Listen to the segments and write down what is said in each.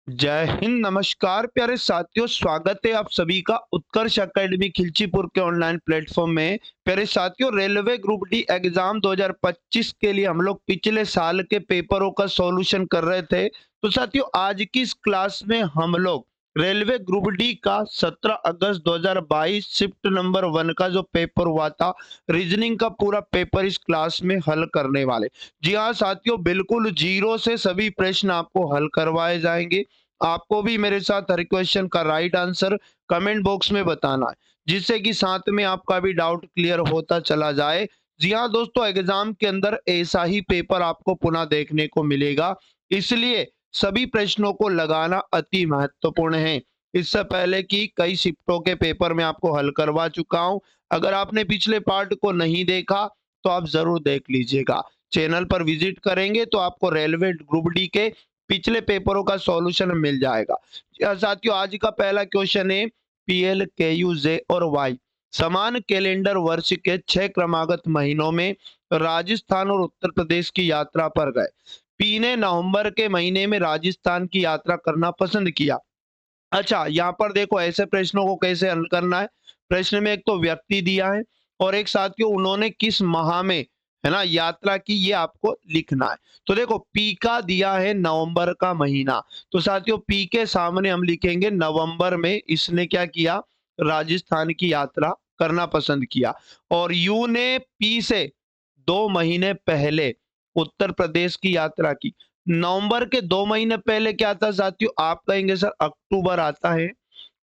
जय हिंद, नमस्कार प्यारे साथियों। स्वागत है आप सभी का उत्कर्ष एकेडमी खिलचीपुर के ऑनलाइन प्लेटफॉर्म में। प्यारे साथियों, रेलवे ग्रुप डी एग्जाम 2025 के लिए हम लोग पिछले साल के पेपरों का सॉल्यूशन कर रहे थे। तो साथियों, आज की इस क्लास में हम लोग रेलवे ग्रुप डी का 17 अगस्त 2022 शिफ्ट नंबर 1 का जो पेपर हुआ था, रीजनिंग का पूरा पेपर इस क्लास में हल करने वाले। जी हाँ साथियों, बिल्कुल जीरो से सभी प्रश्न आपको हल करवाए जाएंगे। आपको भी मेरे साथ हर क्वेश्चन का राइट आंसर कमेंट बॉक्स में बताना है, जिससे कि साथ में आपका भी डाउट क्लियर होता चला जाए। जी हाँ दोस्तों, एग्जाम के अंदर ऐसा ही पेपर आपको पुनः देखने को मिलेगा, इसलिए सभी प्रश्नों को लगाना अति महत्वपूर्ण है। इससे पहले कि कई शिफ्टों के पेपर में आपको हल करवा चुका हूं। अगर आपने पिछले पार्ट को नहीं देखा तो आप जरूर देख लीजिएगा। चैनल पर विजिट करेंगे तो आपको रेलवे ग्रुप डी के पिछले पेपरों का सॉल्यूशन मिल जाएगा। साथियों, आज का पहला क्वेश्चन है, पीएल, केयू, जे और वाई समान कैलेंडर वर्ष के 6 क्रमागत महीनों में राजस्थान और उत्तर प्रदेश की यात्रा पर गए। पी ने नवंबर के महीने में राजस्थान की यात्रा करना पसंद किया। अच्छा, यहाँ पर देखो ऐसे प्रश्नों को कैसे हल करना है। प्रश्न में एक तो व्यक्ति दिया है और एक साथियों उन्होंने किस माह में, है ना, यात्रा की, ये आपको लिखना है। तो देखो पी का दिया है नवंबर का महीना, तो साथियों पी के सामने हम लिखेंगे नवंबर में इसने क्या किया, राजस्थान की यात्रा करना पसंद किया। और यू ने पी से 2 महीने पहले उत्तर प्रदेश की यात्रा की। नवंबर के 2 महीने पहले क्या था साथियों, आप कहेंगे सर अक्टूबर आता है,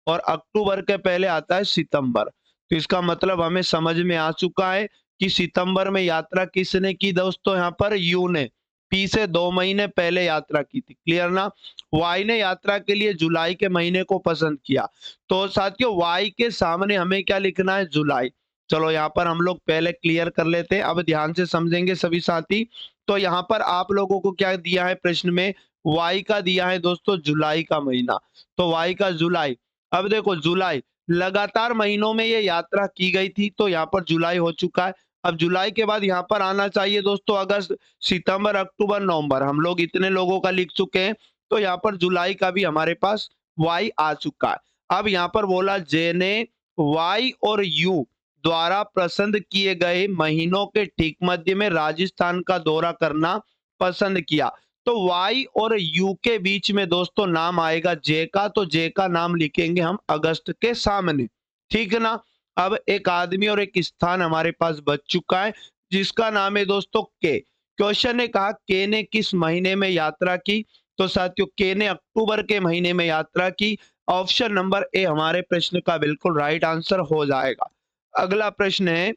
और अक्टूबर के पहले आता है सितंबर। तो इसका मतलब हमें समझ में आ चुका है कि सितंबर में यात्रा किसने की दोस्तों, यहाँ पर यू ने पी से 2 महीने पहले यात्रा की थी। क्लियर ना। वाई ने यात्रा के लिए जुलाई के महीने को पसंद किया। तो साथियों वाई के सामने हमें क्या लिखना है, जुलाई। चलो यहाँ पर हम लोग पहले क्लियर कर लेते हैं, अब ध्यान से समझेंगे सभी साथी। तो यहाँ पर आप लोगों को क्या दिया है प्रश्न में, वाई का दिया है दोस्तों जुलाई का महीना। तो वाई का जुलाई। अब देखो जुलाई, लगातार महीनों में ये यात्रा की गई थी, तो यहाँ पर जुलाई हो चुका है। अब जुलाई के बाद यहाँ पर आना चाहिए दोस्तों अगस्त, सितंबर, अक्टूबर, नवंबर, हम लोग इतने लोगों का लिख चुके हैं। तो यहाँ पर जुलाई का भी हमारे पास वाई आ चुका है। अब यहाँ पर बोला जे ने वाई और यू द्वारा पसंद किए गए महीनों के ठीक मध्य में राजस्थान का दौरा करना पसंद किया। तो वाई और यू के बीच में दोस्तों नाम आएगा जे का, तो जे का नाम लिखेंगे हम अगस्त के सामने। ठीक है ना। अब एक आदमी और एक स्थान हमारे पास बच चुका है, जिसका नाम है दोस्तों के। क्वेश्चन ने कहा के ने किस महीने में यात्रा की। तो साथियों के ने अक्टूबर के महीने में यात्रा की। ऑप्शन नंबर ए हमारे प्रश्न का बिल्कुल राइट आंसर हो जाएगा। अगला प्रश्न है,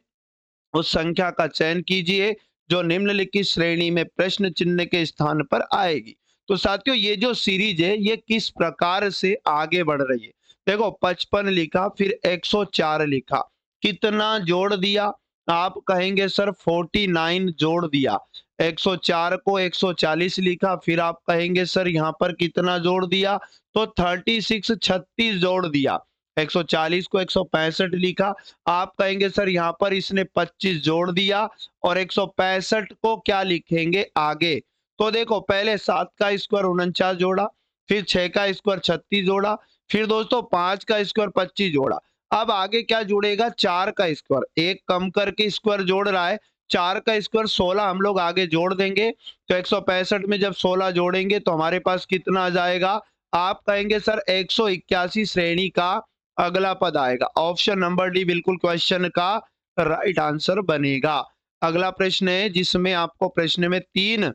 उस संख्या का चयन कीजिए जो निम्नलिखित श्रेणी में प्रश्न चिन्ह के स्थान पर आएगी। तो साथियों ये जो सीरीज है ये किस प्रकार से आगे बढ़ रही है। देखो 55 लिखा, फिर 104 लिखा, कितना जोड़ दिया, आप कहेंगे सर 49 जोड़ दिया। 104 को 140 लिखा, फिर आप कहेंगे सर यहाँ पर कितना जोड़ दिया, तो 36 जोड़ दिया। 140 को 165 लिखा, आप कहेंगे सर यहाँ पर इसने 25 जोड़ दिया, और 165 को क्या लिखेंगे आगे। तो देखो पहले 7 का स्क्वायर 49 जोड़ा, फिर 6 का स्क्वायर 36 जोड़ा, फिर दोस्तों 5 का स्क्वायर 25 जोड़ा। अब आगे क्या जुड़ेगा, 4 का स्क्वायर, एक कम करके स्क्वायर जोड़ रहा है, 4 का स्क्वायर 16 हम लोग आगे जोड़ देंगे। तो 165 में जब 16 जोड़ेंगे तो हमारे पास कितना आ जाएगा, आप कहेंगे सर 181 श्रेणी का अगला पद आएगा। ऑप्शन नंबर डी बिल्कुल क्वेश्चन का राइट आंसर बनेगा। अगला प्रश्न है जिसमें आपको प्रश्न में 3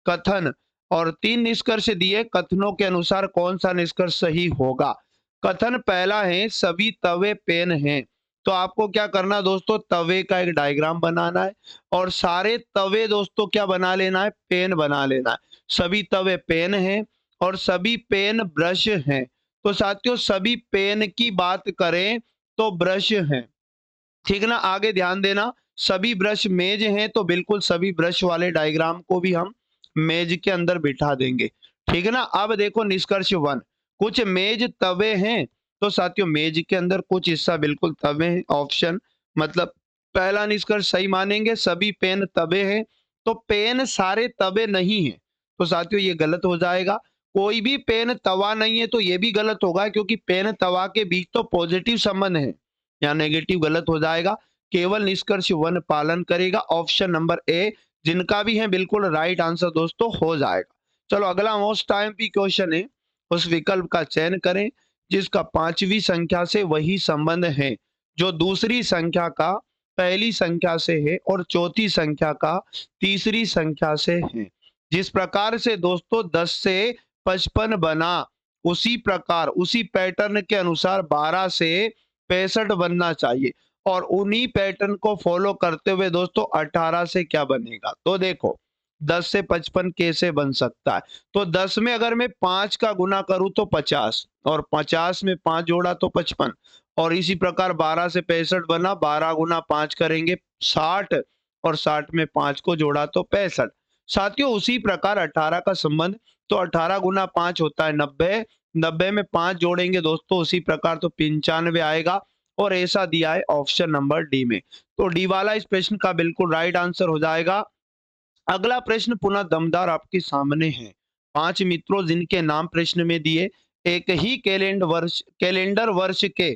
कथन और 3 निष्कर्ष दिए, कथनों के अनुसार कौन सा निष्कर्ष सही होगा। कथन पहला है सभी तवे पेन हैं। तो आपको क्या करना दोस्तों, तवे का एक डायग्राम बनाना है, और सारे तवे दोस्तों क्या बना लेना है, पेन बना लेना है। सभी तवे पेन हैं और सभी पेन ब्रश हैं। तो साथियों सभी पेन की बात करें तो ब्रश हैं। ठीक ना। आगे ध्यान देना, सभी ब्रश मेज हैं, तो बिल्कुल सभी ब्रश वाले डायग्राम को भी हम मेज के अंदर बिठा देंगे। ठीक है ना। अब देखो निष्कर्ष 1, कुछ मेज तवे हैं। तो साथियों मेज के अंदर कुछ हिस्सा बिल्कुल तवे हैं। ऑप्शन मतलब पहला निष्कर्ष सही मानेंगे, सभी पेन तवे हैं। तो पेन सारे तवे नहीं है, तो साथियों ये गलत हो जाएगा। कोई भी पेन तवा नहीं है तो ये भी गलत होगा, क्योंकि पेन तवा के बीच तो पॉजिटिव संबंध है, यहाँ नेगेटिव गलत हो जाएगा। केवल निष्कर्ष वन पालन करेगा, ऑप्शन नंबर ए जिनका भी है बिल्कुल राइट आंसर दोस्तों हो जाएगा। चलो अगला मोस्ट टाइम क्वेश्चन है, उस विकल्प का चयन करें जिसका पांचवी संख्या से वही संबंध है जो दूसरी संख्या का पहली संख्या से है और चौथी संख्या का तीसरी संख्या से है। जिस प्रकार से दोस्तों 10 से 55 बना, उसी प्रकार उसी पैटर्न के अनुसार 12 से 65 बनना चाहिए, और उन्हीं पैटर्न को फॉलो करते हुए दोस्तों 18 से क्या बनेगा। तो देखो 10 से 55 कैसे बन सकता है, तो 10 में अगर मैं 5 का गुना करूं तो 50, और 50 में 5 जोड़ा तो 55, और इसी प्रकार 12 से 65 बना, 12 गुना 5 करेंगे 60, और 60 में 5 को जोड़ा तो 65। साथियों उसी प्रकार 18 का संबंध, तो 18 गुना 5 होता है 90, 90 में 5 जोड़ेंगे दोस्तों उसी प्रकार तो 95 आएगा, और ऐसा दिया है ऑप्शन नंबर डी में। तो डी वाला इस प्रश्न का बिल्कुल राइट आंसर हो जाएगा। अगला प्रश्न पुनः दमदार आपके सामने है। 5 मित्रों जिनके नाम प्रश्न में दिए, एक ही कैलेंडर वर्ष के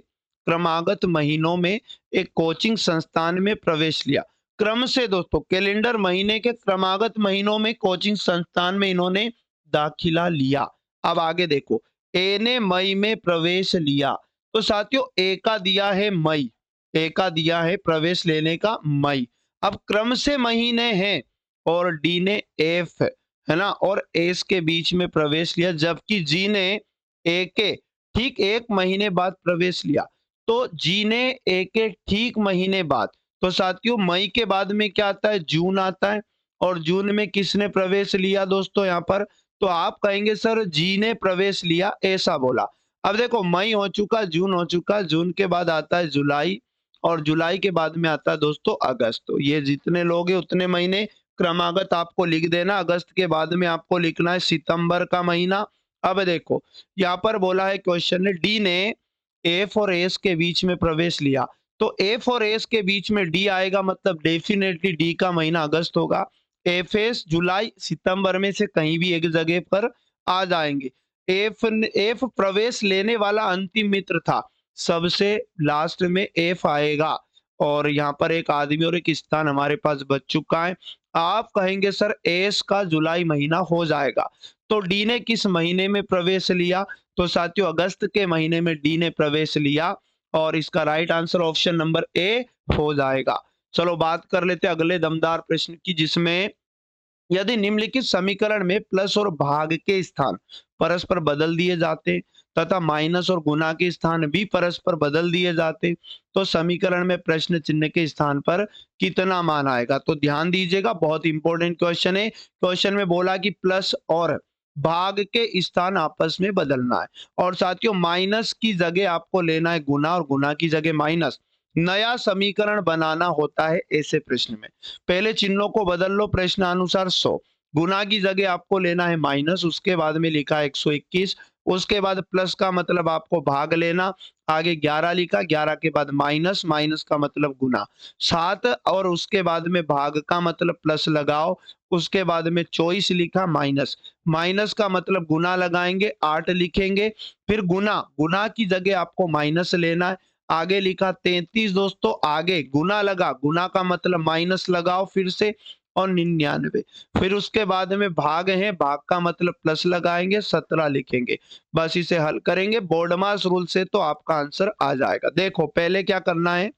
क्रमागत महीनों में एक कोचिंग संस्थान में प्रवेश लिया। क्रम से दोस्तों कैलेंडर महीने के क्रमागत महीनों में कोचिंग संस्थान में इन्होंने दाखिला लिया। अब आगे देखो, ए ने मई में प्रवेश लिया, तो साथियों ए का दिया है मई, ए का दिया है प्रवेश लेने का मई। अब क्रम से महीने हैं और डी ने एफ है ना और एस के बीच में प्रवेश लिया, जबकि जी ने ए के ठीक एक महीने बाद प्रवेश लिया। तो जी ने ए के ठीक महीने बाद, तो साथियों मई के बाद में क्या आता है, जून आता है, और जून में किसने प्रवेश लिया दोस्तों यहाँ पर, तो आप कहेंगे सर जी ने प्रवेश लिया, ऐसा बोला। अब देखो मई हो चुका, जून हो चुका, जून के बाद आता है जुलाई, और जुलाई के बाद में आता है दोस्तों अगस्त। तो ये जितने लोग हैं उतने महीने क्रमागत आपको लिख देना। अगस्त के बाद में आपको लिखना है सितंबर का महीना। अब देखो यहाँ पर बोला है क्वेश्चन ने, डी ने एफ और एस के बीच में प्रवेश लिया, तो एफ और एस के बीच में डी आएगा, मतलब डेफिनेटली डी का महीना अगस्त होगा। एफ एस जुलाई सितंबर में से कहीं भी एक जगह पर आ जाएंगे। एफ प्रवेश लेने वाला अंतिम मित्र था, सबसे लास्ट में एफ आएगा, और यहाँ पर एक आदमी और एक स्थान हमारे पास बच चुका है। आप कहेंगे सर एस का जुलाई महीना हो जाएगा। तो डी ने किस महीने में प्रवेश लिया, तो साथियों अगस्त के महीने में डी ने प्रवेश लिया, और इसका right answer option number A हो जाएगा। चलो बात कर लेते हैं अगले दमदार प्रश्न की, जिसमें यदि निम्नलिखित समीकरण में प्लस और भाग के स्थान परस्पर बदल दिए जाते तथा माइनस और गुना के स्थान भी परस्पर बदल दिए जाते, तो समीकरण में प्रश्न चिन्ह के स्थान पर कितना मान आएगा। तो ध्यान दीजिएगा, बहुत इंपॉर्टेंट क्वेश्चन है। क्वेश्चन में बोला कि प्लस और भाग के स्थान आपस में बदलना है, और साथियों माइनस की जगह आपको लेना है गुना, और गुना की जगह माइनस। नया समीकरण बनाना होता है ऐसे प्रश्न में, पहले चिन्हों को बदल लो प्रश्नानुसार 100, गुना की जगह आपको लेना है माइनस, उसके बाद में लिखा है 121, उसके बाद प्लस का मतलब आपको भाग लेना, आगे 11 लिखा, 11 के बाद माइनस, माइनस का मतलब गुना 7, और उसके बाद में भाग का मतलब प्लस लगाओ, उसके बाद में 24 लिखा, माइनस, माइनस का मतलब गुना लगाएंगे 8 लिखेंगे, फिर गुना, गुना की जगह आपको माइनस लेना है, आगे लिखा 33 दोस्तों, आगे गुना लगा, गुना का मतलब माइनस लगाओ फिर से, और 99, फिर उसके बाद में भाग है, भाग का मतलब प्लस लगाएंगे 17 लिखेंगे। बस इसे हल करेंगे बोर्ड मास रूल से तो आपका आंसर आ जाएगा। देखो पहले क्या करना है,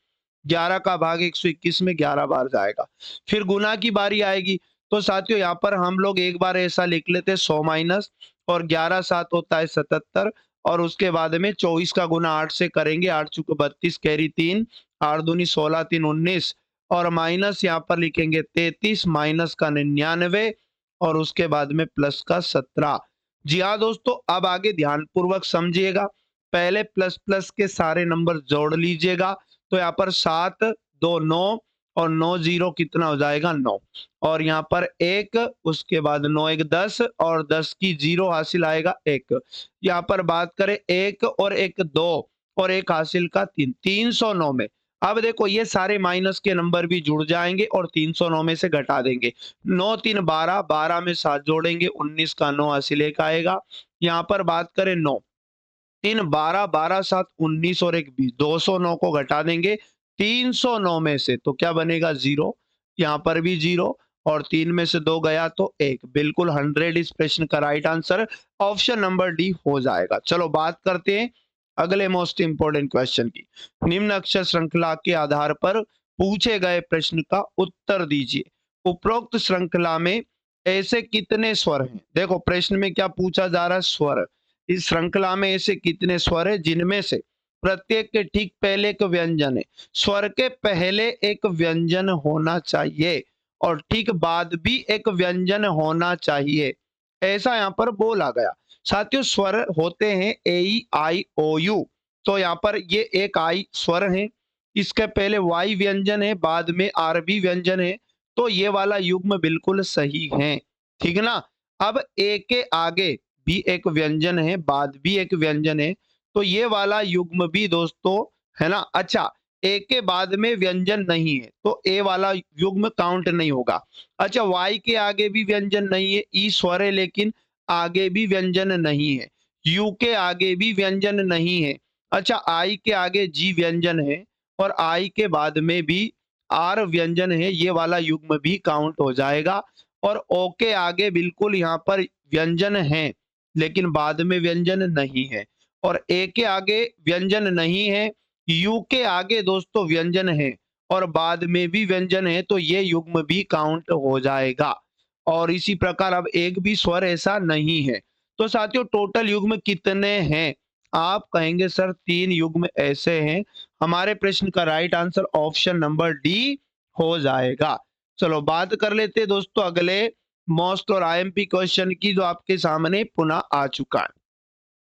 11 का भाग 121 में 11 बार जाएगा, फिर गुना की बारी आएगी, तो साथियों यहाँ पर हम लोग एक बार ऐसा लिख लेते हैं 100 माइनस, और 11 7 होता है 77, और उसके बाद में 24 का गुना 8 से करेंगे, 8 चुके 32 कैरी 3, 8 दूनी 16 3 19, और माइनस यहाँ पर लिखेंगे 33, माइनस का 99, और उसके बाद में प्लस का 17। जी हाँ दोस्तों, अब आगे ध्यानपूर्वक समझिएगा, पहले प्लस प्लस के सारे नंबर जोड़ लीजिएगा, तो यहाँ पर 7 2 9, और 9 0 कितना हो जाएगा 9, और यहाँ पर 1, उसके बाद 9 1 10, और 10 की 0 हासिल आएगा 1। यहाँ पर बात करें 1 और 1 2, और 1 हासिल का 3, 309 में अब देखो ये सारे माइनस के नंबर भी जुड़ जाएंगे और 309 में से घटा देंगे। 9 3 12, 12 में 7 जोड़ेंगे, 19 का 9 80 लेकर आएगा। यहाँ पर बात करें 9 3 12, 12 7 19 और एक 20, 209 को घटा देंगे 309 में से, तो क्या बनेगा 0। यहाँ पर भी 0 और 3 में से 2 गया तो 1। बिल्कुल 100 इस प्रश्न का right answer option number D हो जाएगा। चलो बात करते हैं अगले मोस्ट इंपोर्टेंट क्वेश्चन की। निम्न अक्षर श्रृंखला के आधार पर पूछे गए प्रश्न का उत्तर दीजिए। उपरोक्त श्रृंखला में ऐसे कितने स्वर हैं? देखो प्रश्न में क्या पूछा जा रहा है, स्वर। इस श्रृंखला में ऐसे कितने स्वर है जिनमें से प्रत्येक के ठीक पहले एक व्यंजन है। स्वर के पहले एक व्यंजन होना चाहिए और ठीक बाद भी एक व्यंजन होना चाहिए, ऐसा यहाँ पर बोला गया। साथियों स्वर होते हैं ए आई ओ यू, तो यहाँ पर ये एक आई स्वर है, इसके पहले वाई व्यंजन है, बाद में आर बी व्यंजन है, तो ये वाला युग्म बिल्कुल सही है। ठीक है ना। अब ए के आगे भी एक व्यंजन है, बाद भी एक व्यंजन है, तो ये वाला युग्म भी दोस्तों है ना। अच्छा ए के बाद में व्यंजन नहीं है तो ए वाला युग्म काउंट नहीं होगा। अच्छा वाई के आगे भी व्यंजन नहीं है, ई स्वर है लेकिन आगे भी व्यंजन नहीं है, यू के आगे भी व्यंजन नहीं है। अच्छा आई के आगे जी व्यंजन है और आई के बाद में भी आर व्यंजन है, ये वाला युग्म भी काउंट हो जाएगा। और ओ के आगे बिल्कुल यहाँ पर व्यंजन है लेकिन बाद में व्यंजन नहीं है, और ए के आगे व्यंजन नहीं है, यू के आगे दोस्तों व्यंजन है और बाद में भी व्यंजन है, तो ये युग्म भी काउंट हो जाएगा। और इसी प्रकार अब एक भी स्वर ऐसा नहीं है। तो साथियों टोटल युग्म कितने हैं? आप कहेंगे सर 3 युग्म ऐसे हैं। हमारे प्रश्न का right answer option number D हो जाएगा। चलो बात कर लेते हैं दोस्तों अगले मोस्ट और आईएमपी क्वेश्चन की, जो आपके सामने पुनः आ चुका है।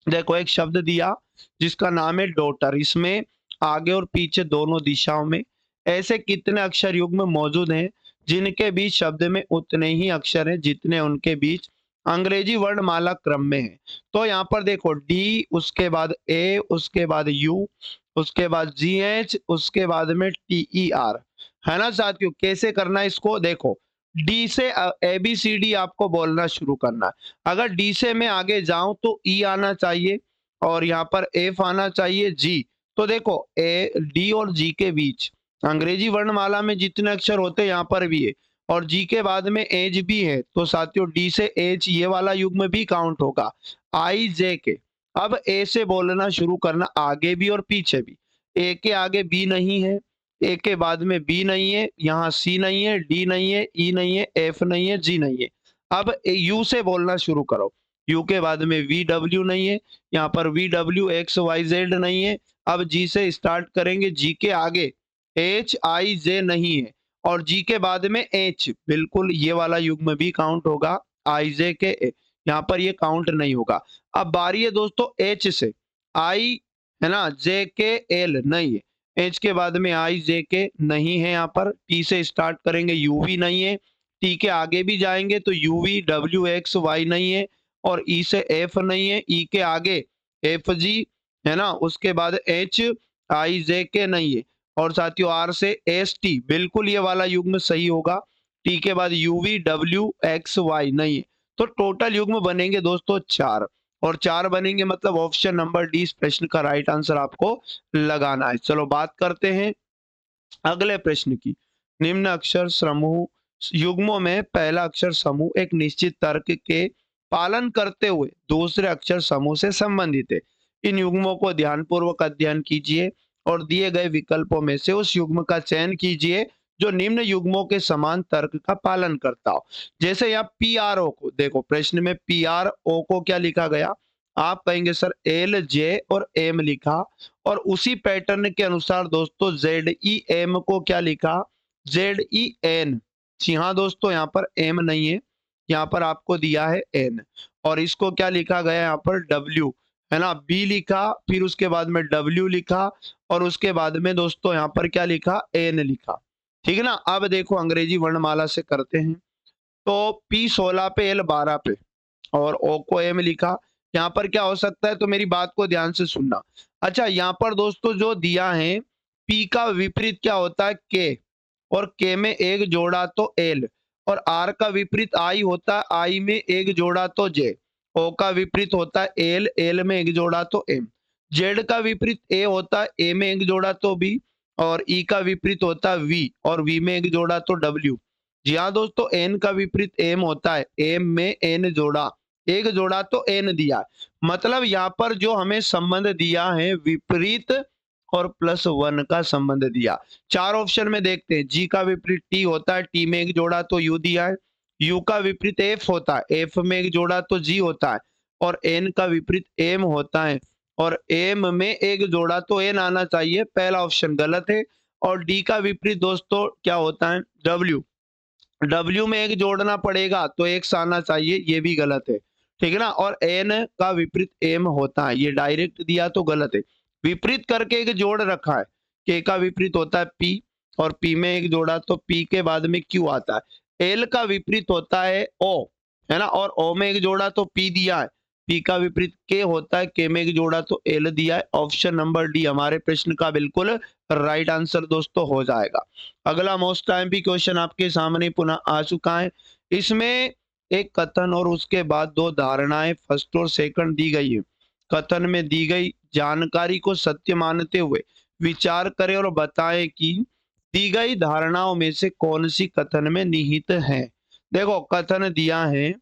देखो एक शब्द दिया जिसका नाम है डॉटर, इसमें आगे और पीछे दोनों दिशाओं में ऐसे कितने अक्षर युग्म मौजूद हैं जिनके बीच शब्द में उतने ही अक्षर हैं जितने उनके बीच अंग्रेजी वर्णमाला क्रम में है। तो यहाँ पर देखो डी, उसके बाद ए, उसके बाद यू, उसके बाद जी एच, उसके बाद में टी ई आर, है ना साथियों। कैसे करना है इसको, देखो डी से ए बी सी डी आपको बोलना शुरू करना है। अगर डी से मैं आगे जाऊं तो ई आना चाहिए और यहाँ पर एफ आना चाहिए, जी। तो देखो ए डी और जी के बीच अंग्रेजी वर्णमाला में जितने अक्षर होते हैं यहाँ पर भी है, और जी के बाद में एच भी है, तो साथियों डी से एच ये वाला युग्म भी काउंट होगा। आई जे के, अब ए से बोलना शुरू करना, आगे भी और पीछे भी। ए के आगे बी नहीं है, ए के बाद में बी नहीं है, यहाँ सी नहीं है, डी नहीं है, ई नहीं है, एफ नहीं है, जी नहीं है। अब यू से बोलना शुरू करो, यू के बाद में वी डब्ल्यू नहीं है, यहाँ पर V W X Y Z नहीं है। अब जी से स्टार्ट करेंगे, जी के आगे एच आई जे नहीं है और जी के बाद में एच, बिल्कुल ये वाला युग्म भी काउंट होगा। आई जे के यहाँ पर ये काउंट नहीं होगा। अब बारी है दोस्तों एच से, आई है ना, जे के एल नहीं है, एच के बाद में आई जे के नहीं है, यहाँ पर टी से स्टार्ट करेंगे, यू वी नहीं है, टी के आगे भी जाएंगे तो U V W X Y नहीं है, और ई से एफ नहीं है, ई के आगे एफ जी है ना, उसके बाद एच आई जे के नहीं है, और साथियों आर से एस टी, बिल्कुल ये वाला युग्म सही होगा। टी के बाद U V W X Y नहीं है। तो टोटल युग्म बनेंगे दोस्तों 4, और 4 बनेंगे मतलब ऑप्शन नंबर डी इस प्रश्न का राइट आंसर आपको लगाना है। चलो बात करते हैं अगले प्रश्न की। निम्न अक्षर समूह युग्मों में पहला अक्षर समूह एक निश्चित तर्क के पालन करते हुए दूसरे अक्षर समूह से संबंधित है। इन युग्मों को ध्यानपूर्वक अध्ययन कीजिए और दिए गए विकल्पों में से उस युग्म का चयन कीजिए जो निम्न युग्मों के समान तर्क का पालन करता हो। जैसे यहाँ पी आर ओ को देखो, प्रश्न में पी आर ओ को क्या लिखा गया, आप कहेंगे सर एल जे और एम लिखा, और उसी पैटर्न के अनुसार दोस्तों जेड ई एम को क्या लिखा, जेड ई एन। जी हाँ दोस्तों यहाँ पर एम नहीं है, यहाँ पर आपको दिया है एन, और इसको क्या लिखा गया यहाँ पर डब्ल्यू, है ना, बी लिखा, फिर उसके बाद में डब्ल्यू लिखा, और उसके बाद में दोस्तों यहाँ पर क्या लिखा, एन लिखा। ठीक है ना। अब देखो अंग्रेजी वर्णमाला से करते हैं, तो पी 16 पे, एल 12 पे, और ओ को एम लिखा। यहाँ पर क्या हो सकता है, तो मेरी बात को ध्यान से सुनना। अच्छा यहाँ पर दोस्तों जो दिया है पी का विपरीत क्या होता है, के, और के में एक जोड़ा तो एल, और आर का विपरीत आई होता है, आई में एक जोड़ा तो जे, ओ का विपरीत होता है एल, एल में एक जोड़ा तो एम, जेड का विपरीत ए होता है, ए में एक जोड़ा तो बी, और ई का विपरीत होता है वी, और वी में एक जोड़ा तो डब्ल्यू। जी हाँ दोस्तों, एन का विपरीत एम होता है, एम में एन जोड़ा, एक जोड़ा तो एन दिया है। मतलब यहाँ पर जो हमें संबंध दिया है विपरीत और +1 का संबंध दिया। चार ऑप्शन में देखते हैं, जी का विपरीत टी होता है, टी में एक जोड़ा तो यू दिया है, यू का विपरीत एफ होता है, एफ में एक जोड़ा तो जी होता है, और एन का विपरीत एम होता है, और एम में एक जोड़ा तो एन आना चाहिए, पहला ऑप्शन गलत है। और डी का विपरीत दोस्तों क्या होता है, डब्ल्यू, डब्ल्यू में एक जोड़ना पड़ेगा तो एक्स आना चाहिए, ये भी गलत है, ठीक है ना। और एन का विपरीत एम होता है, ये डायरेक्ट दिया तो गलत है, विपरीत करके एक जोड़ रखा है, के का विपरीत होता है पी, और पी में एक जोड़ा तो पी के बाद में क्यू आता है, एल का विपरीत होता है ओ, है ना, और ओ में एक जोड़ा तो पी दिया है, पी का विपरीत के होता है, के में एक जोड़ा तो एल दिया है। ऑप्शन नंबर डी हमारे प्रश्न का बिल्कुल राइट आंसर दोस्तों हो जाएगा। अगला मोस्ट टाइम भी क्वेश्चन आपके सामने पुनः आ चुका है। इसमें एक कथन और उसके बाद दो धारणाएं फर्स्ट और सेकंड दी गई है। कथन में दी गई जानकारी को सत्य मानते हुए विचार करें और बताएं कि दी गई धारणाओं में से कौन सी कथन में निहित है। देखो कथन दिया है,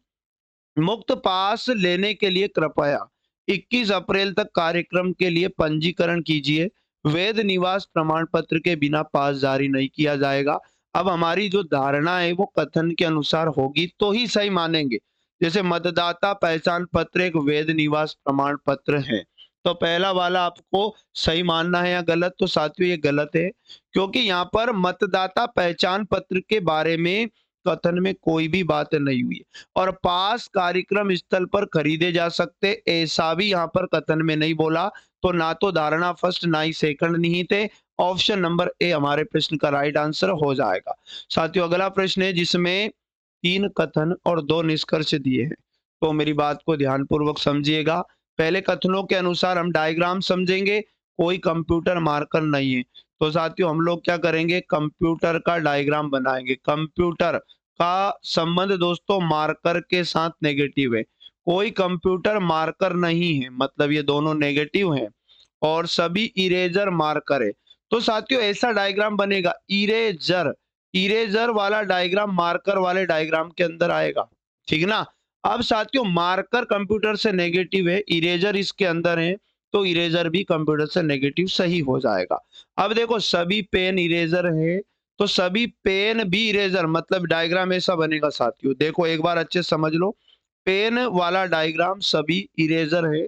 मुक्त पास लेने के लिए कृपया 21 अप्रैल तक कार्यक्रम के लिए पंजीकरण कीजिए, वैध निवास प्रमाण पत्र के बिना पास जारी नहीं किया जाएगा। अब हमारी जो धारणा है वो कथन के अनुसार होगी तो ही सही मानेंगे। जैसे मतदाता पहचान पत्र एक वैध निवास प्रमाण पत्र है, तो पहला वाला आपको सही मानना है या गलत, तो साथियों ये गलत है, क्योंकि यहाँ पर मतदाता पहचान पत्र के बारे में कथन में कोई भी बात नहीं हुई है। और पास कार्यक्रम स्थल पर खरीदे जा सकते, ऐसा भी यहाँ पर कथन में नहीं बोला, तो ना तो धारणा फर्स्ट ना ही सेकंड निहित है। ऑप्शन नंबर ए हमारे प्रश्न का राइट आंसर हो जाएगा। साथियों अगला प्रश्न है जिसमें 3 कथन और 2 निष्कर्ष दिए हैं, तो मेरी बात को ध्यानपूर्वक समझिएगा। पहले कथनों के अनुसार हम डायग्राम समझेंगे, कोई कंप्यूटर मार्कर नहीं है, तो साथियों हम लोग क्या करेंगे, कंप्यूटर का डायग्राम बनाएंगे। कंप्यूटर का संबंध दोस्तों मार्कर के साथ नेगेटिव है, कोई कंप्यूटर मार्कर नहीं है, मतलब ये दोनों नेगेटिव हैं, और सभी इरेजर मार्कर है। तो साथियों ऐसा डायग्राम बनेगा, इरेजर, इरेजर वाला डायग्राम मार्कर वाले डायग्राम के अंदर आएगा, ठीक ना। अब साथियों मार्कर कंप्यूटर से नेगेटिव है, इरेजर इसके अंदर है, तो इरेजर भी कंप्यूटर से नेगेटिव सही हो जाएगा। अब देखो सभी पेन इरेजर है, तो सभी पेन भी इरेजर, मतलब डायग्राम ऐसा बनेगा साथियों, देखो एक बार अच्छे समझ लो, पेन वाला डायग्राम सभी इरेजर है,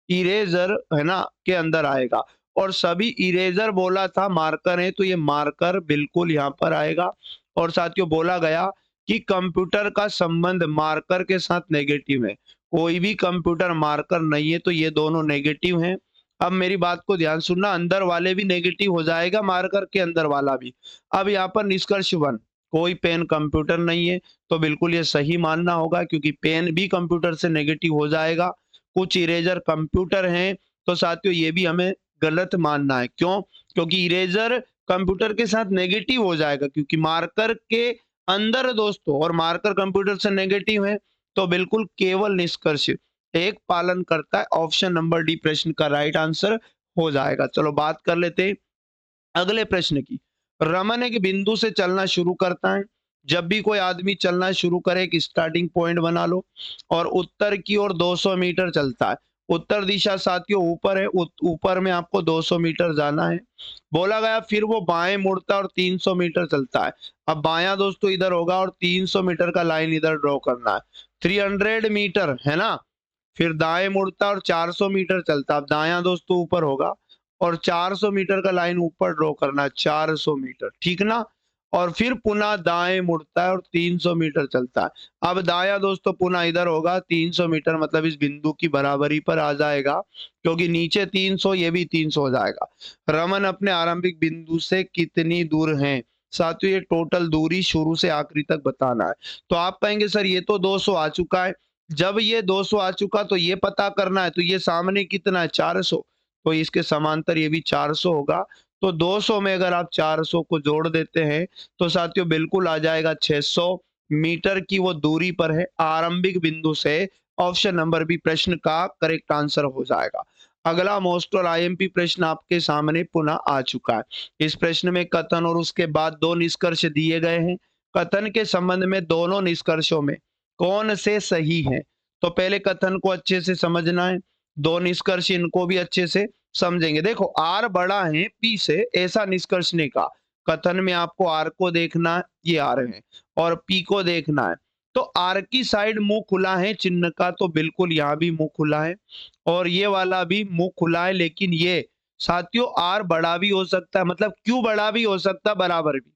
इरेजर है ना के अंदर आएगा, और सभी इरेजर बोला था मार्कर है, तो ये मार्कर बिल्कुल यहाँ पर आएगा। और साथियों बोला गया कि कंप्यूटर का संबंध मार्कर के साथ नेगेटिव है, कोई भी कंप्यूटर मार्कर नहीं है, तो ये दोनों नेगेटिव हैं। अब मेरी बात को ध्यान सुनना, अंदर वाले भी नेगेटिव हो जाएगा, मार्कर के अंदर वाला भी। अब यहाँ पर निष्कर्ष 1, कोई पेन कंप्यूटर नहीं है, तो बिल्कुल ये सही मानना होगा, क्योंकि पेन भी कंप्यूटर से नेगेटिव हो जाएगा। कुछ इरेजर कंप्यूटर हैं, तो साथियों ये भी हमें गलत मानना है, क्यों, क्योंकि इरेजर कंप्यूटर के साथ नेगेटिव हो जाएगा, क्योंकि मार्कर के अंदर दोस्तों, और मार्कर कंप्यूटर से नेगेटिव है, तो बिल्कुल केवल निष्कर्ष एक पालन करता है। ऑप्शन नंबर डी प्रश्न का राइट आंसर हो जाएगा। चलो बात कर लेते हैं अगले प्रश्न की। रमन एक बिंदु से चलना शुरू करता है, जब भी कोई आदमी चलना शुरू करे एक स्टार्टिंग पॉइंट बना लो, और उत्तर की ओर 200 मीटर चलता है। उत्तर दिशा साथियों ऊपर है, ऊपर में आपको 200 मीटर जाना है। बोला गया फिर वो बाएं मुड़ता है और 300 मीटर चलता है। अब बायां दोस्तों इधर होगा और 300 मीटर का लाइन इधर ड्रॉ करना है, 300 मीटर है ना। फिर दाएं मुड़ता और 400 मीटर चलता, अब दायां दोस्तों ऊपर होगा और 400 मीटर का लाइन ऊपर ड्रॉ करना है, 400 मीटर, ठीक ना। और फिर पुनः दाएं मुड़ता है और 300 मीटर चलता है। अब दायां दोस्तों पुनः इधर होगा, 300 मीटर मतलब इस बिंदु की बराबरी पर आ जाएगा, क्योंकि नीचे 300 ये भी 300 हो जाएगा। रमन अपने आरंभिक बिंदु से कितनी दूर है, साथियों ये टोटल दूरी शुरू से आखिरी तक बताना है। तो आप कहेंगे सर ये तो 200 आ चुका है, जब ये 200 आ चुका तो ये पता करना है, तो ये सामने कितना है, 400, तो इसके समांतर ये भी 400 होगा। तो 200 में अगर आप 400 को जोड़ देते हैं तो साथियों बिल्कुल आ जाएगा 600 मीटर की वो दूरी पर है आरंभिक बिंदु से। ऑप्शन नंबर बी प्रश्न का करेक्ट आंसर हो जाएगा। अगला मोस्ट और आईएमपी प्रश्न आपके सामने पुनः आ चुका है। इस प्रश्न में कथन और उसके बाद दो निष्कर्ष दिए गए हैं। कथन के संबंध में दोनों निष्कर्षों में कौन से सही हैं? तो पहले कथन को अच्छे से समझना है, दो निष्कर्ष इनको भी अच्छे से समझेंगे। देखो आर बड़ा है पी से, ऐसा निष्कर्ष ने कहा। कथन में आपको आर को देखना है, ये आर है, और पी को देखना है। तो आर की साइड मुंह खुला है चिन्ह का, तो बिल्कुल यहाँ भी मुंह खुला है, और ये वाला भी मुंह खुला है। लेकिन ये साथियों आर बड़ा भी हो सकता है, मतलब क्यू बड़ा भी हो सकता है, बराबर भी।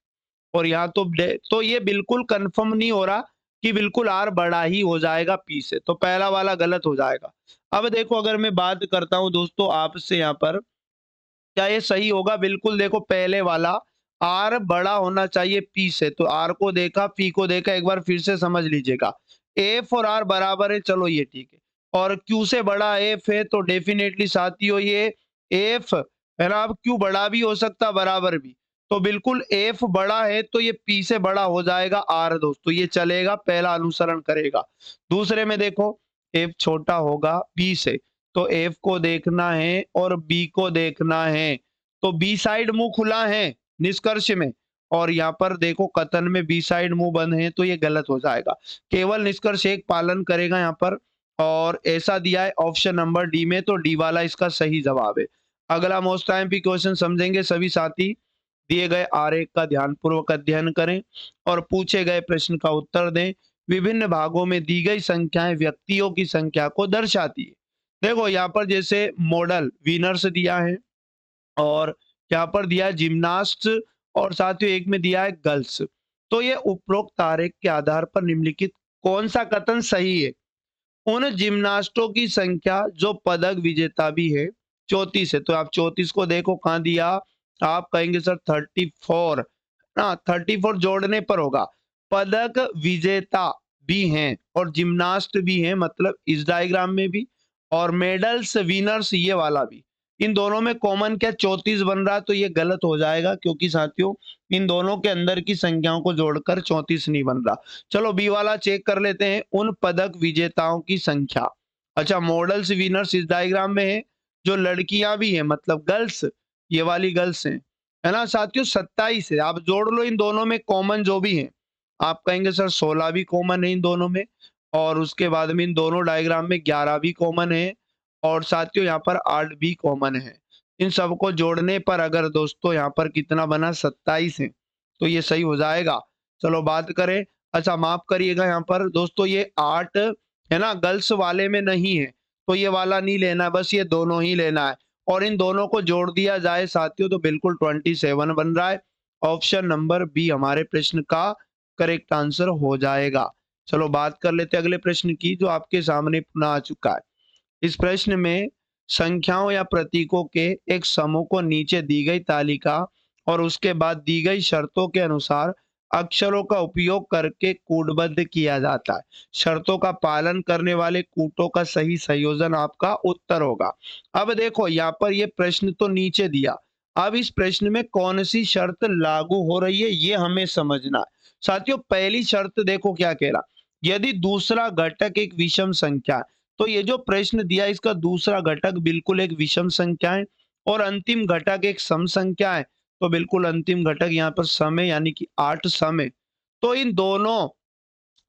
और यहाँ तो ये बिल्कुल कंफर्म नहीं हो रहा कि बिल्कुल आर बड़ा ही हो जाएगा पी से, तो पहला वाला गलत हो जाएगा। अब देखो अगर मैं बात करता हूं दोस्तों आपसे यहाँ पर, क्या ये सही होगा? बिल्कुल देखो पहले वाला आर बड़ा होना चाहिए पी से, तो आर को देखा पी को देखा, एक बार फिर से समझ लीजिएगा। एफ और आर बराबर है, चलो ये ठीक है। और क्यू से बड़ा एफ है, तो डेफिनेटली साथियों ये एफ है ना। अब क्यू बड़ा भी हो सकता बराबर भी, तो बिल्कुल एफ बड़ा है तो ये पी से बड़ा हो जाएगा आर दोस्तों, ये चलेगा, पहला अनुसरण करेगा। दूसरे में देखो एफ छोटा होगा बी से, तो एफ को देखना है और बी को देखना है, तो बी साइड मुंह खुला है निष्कर्ष में, और यहाँ पर देखो कथन में बी साइड मुंह बंद है, तो ये गलत हो जाएगा। केवल निष्कर्ष एक पालन करेगा यहाँ पर, और ऐसा दिया है ऑप्शन नंबर डी में, तो डी वाला इसका सही जवाब है। अगला मोस्ट आईएमपी क्वेश्चन समझेंगे सभी साथी। दिए गए आरेख का ध्यानपूर्वक अध्ययन करें और पूछे गए प्रश्न का उत्तर दें। विभिन्न भागों में दी गई संख्याएं व्यक्तियों की संख्या को दर्शाती है। देखो यहाँ पर जैसे मॉडल विनर्स दिया है, और यहाँ पर दिया है जिम्नास्ट, और साथ ही एक में दिया है गर्ल्स। तो ये उपरोक्त आरेख के आधार पर निम्नलिखित कौन सा कथन सही है? उन जिम्नास्टों की संख्या जो पदक विजेता भी है 34 है, तो आप 34 को देखो कहाँ दिया, आप कहेंगे सर 34 ना, 34 जोड़ने पर होगा। पदक विजेता भी हैं और जिम्नास्ट भी हैं, मतलब इस डायग्राम में भी, और मेडल्स विनर्स ये वाला भी। इन दोनों में कॉमन क्या 34 बन रहा है, तो ये गलत हो जाएगा, क्योंकि साथियों इन दोनों के अंदर की संख्याओं को जोड़कर 34 नहीं बन रहा। चलो बी वाला चेक कर लेते हैं, उन पदक विजेताओं की संख्या। अच्छा मॉडल्स विनर्स इस डायग्राम में है, जो लड़कियां भी हैं मतलब गर्ल्स, ये वाली गर्ल्स हैं, है ना साथियों। 27 है, आप जोड़ लो इन दोनों में कॉमन जो भी है। आप कहेंगे सर 16 भी कॉमन है इन दोनों में, और उसके बाद में इन दोनों डायग्राम में 11 भी कॉमन है, और साथियों यहाँ पर 8 भी कॉमन है। इन सबको जोड़ने पर अगर दोस्तों यहाँ पर कितना बना 27 है, तो ये सही हो जाएगा। चलो बात करें, अच्छा माफ करिएगा यहाँ पर दोस्तों, ये 8 है ना गर्ल्स वाले में नहीं है, तो ये वाला नहीं लेना है, बस ये दोनों ही लेना है। और इन दोनों को जोड़ दिया जाए साथियों तो बिल्कुल 27 बन रहा है। ऑप्शन नंबर बी हमारे प्रश्न का करेक्ट आंसर हो जाएगा। चलो बात कर लेते हैं अगले प्रश्न की, जो आपके सामने पुनः आ चुका है। इस प्रश्न में संख्याओं या प्रतीकों के एक समूह को नीचे दी गई तालिका और उसके बाद दी गई शर्तों के अनुसार अक्षरों का उपयोग करके कूटबद्ध किया जाता है। शर्तों का पालन करने वाले कूटों का सही संयोजन आपका उत्तर होगा। अब देखो यहाँ पर ये प्रश्न तो नीचे दिया, अब इस प्रश्न में कौन सी शर्त लागू हो रही है ये हमें समझना है। साथियों पहली शर्त देखो क्या कह रहा, यदि दूसरा घटक एक विषम संख्या है, तो ये जो प्रश्न दिया इसका दूसरा घटक बिल्कुल एक विषम संख्या है, और अंतिम घटक एक सम संख्या है, तो बिल्कुल अंतिम घटक यहाँ पर सम है, यानी कि 8 सम है। तो इन दोनों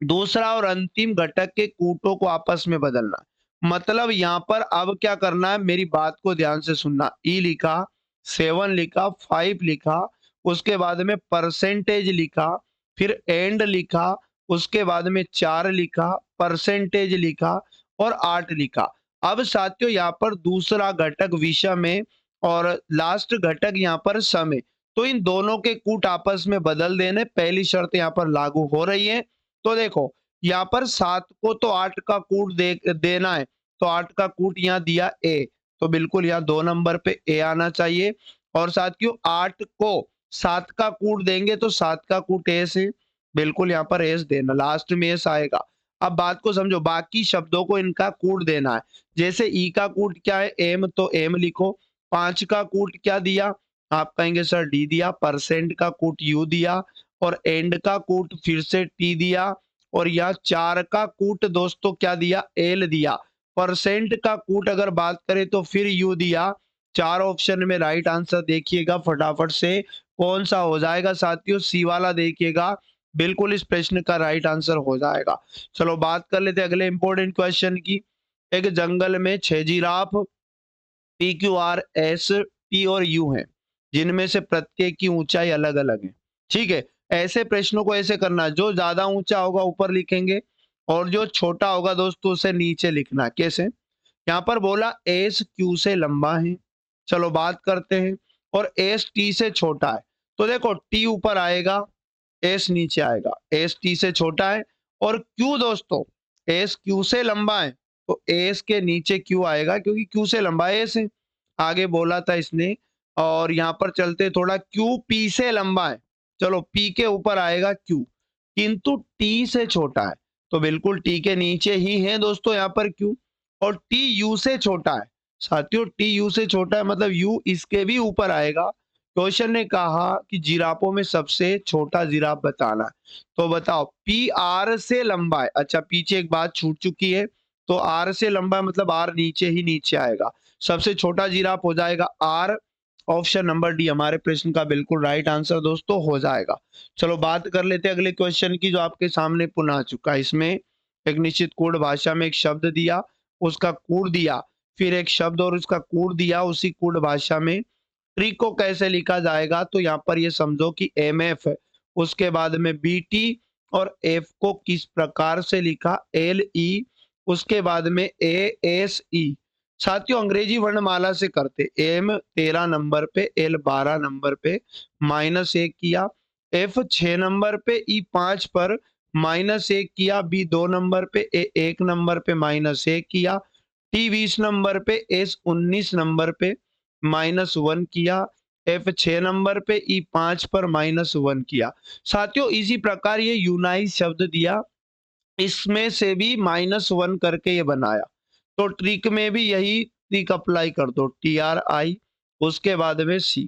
दूसरा और अंतिम घटक के कूटों को आपस में बदलना, मतलब यहाँ पर अब क्या करना है, मेरी बात को ध्यान से सुनना। ई लिखा, 7 लिखा, 5 लिखा, उसके बाद में परसेंटेज लिखा, फिर एंड लिखा, उसके बाद में 4 लिखा, परसेंटेज लिखा, और 8 लिखा। अब साथियों यहाँ पर दूसरा घटक विषम है और लास्ट घटक यहाँ पर सम है, तो इन दोनों के कूट आपस में बदल देने, पहली शर्त यहाँ पर लागू हो रही है। तो देखो यहाँ पर 7 को तो 8 का कूट देना है, तो 8 का कूट यहाँ दिया ए, तो बिल्कुल यहाँ 2 नंबर पे ए आना चाहिए। और साथियों 8 को 7 का कूट देंगे तो 7 का कूट एस है, बिल्कुल यहाँ पर एस देना, लास्ट में एस आएगा। अब बात को समझो, बाकी शब्दों को इनका कूट देना है। जैसे ई का कूट क्या है एम, तो एम लिखो। 5 का कूट क्या दिया आप कहेंगे सर डी दिया, परसेंट का कूट यू दिया और एंड का कूट फिर से टी दिया और या 4 का कूट दोस्तों क्या दिया, एल दिया। परसेंट का कूट अगर बात करें तो फिर यू दिया। 4 ऑप्शन में राइट आंसर देखिएगा फटाफट से कौन सा हो जाएगा साथियों, सी वाला देखिएगा, बिल्कुल इस प्रश्न का राइट आंसर हो जाएगा। चलो बात कर लेते हैं अगले इंपॉर्टेंट क्वेश्चन की। एक जंगल में 6 giraffe P Q R S T और यू हैं, जिनमें से प्रत्येक की ऊंचाई अलग अलग है। ठीक है, ऐसे प्रश्नों को ऐसे करना, जो ज्यादा ऊंचा होगा ऊपर लिखेंगे और जो छोटा होगा दोस्तों उसे नीचे लिखना। कैसे, यहाँ पर बोला एस क्यू से लंबा है, चलो बात करते हैं, और एस टी से छोटा है। तो देखो टी ऊपर आएगा, एस नीचे आएगा, एस टी से छोटा है और क्यू दोस्तों एस क्यू से लंबा है, तो एस के नीचे क्यू आएगा क्योंकि क्यू से लंबा एस है, आगे बोला था इसने। और यहाँ पर चलते थोड़ा, क्यू पी से लंबा है, चलो पी के ऊपर आएगा क्यू, किंतु टी से छोटा है, तो बिल्कुल टी के नीचे ही है दोस्तों यहाँ पर क्यू। और टी यू से छोटा है साथियों, टी यू से छोटा है मतलब यू इसके भी ऊपर आएगा। क्वेश्चन ने कहा कि जिराफों में सबसे छोटा जिराफ बताना है, तो बताओ पी आर से लंबा है। अच्छा पीछे एक बात छूट चुकी है, तो आर से लंबा है मतलब आर नीचे ही नीचे आएगा, सबसे छोटा जिराफ हो जाएगा आर। ऑप्शन नंबर डी हमारे प्रश्न का बिल्कुल राइट आंसर दोस्तों हो जाएगा। चलो बात कर लेते हैं अगले क्वेश्चन की जो आपके सामने पुनः आ चुका है। इसमें एक निश्चित कोड भाषा में एक शब्द दिया, उसका कूट दिया, फिर एक शब्द और उसका कूट दिया उसी कूट भाषा में। ट्री को कैसे लिखा जाएगा, तो यहाँ पर ये समझो कि एम एफ है, उसके बाद में बी टी और एफ को किस प्रकार से लिखा, एल ई, उसके बाद में ए एस ई। साथियों अंग्रेजी वर्णमाला से करते, एम 13 नंबर पे, एल 12 नंबर पे, -1 किया, एफ 6 नंबर पे, ई 5 पर, -1 किया, बी 2 नंबर पे, ए 1 नंबर पे, -1 किया, टी 20 नंबर पे, एस 19 नंबर पे, -1 किया, एफ 6 नंबर पे, ई 5 पर, -1 किया। साथियों इसी प्रकार ये यूनाइज शब्द दिया, इसमें से भी -1 करके ये बनाया, तो ट्रिक में भी यही ट्रिक अप्लाई कर दो, टी आर आई, उसके बाद में सी।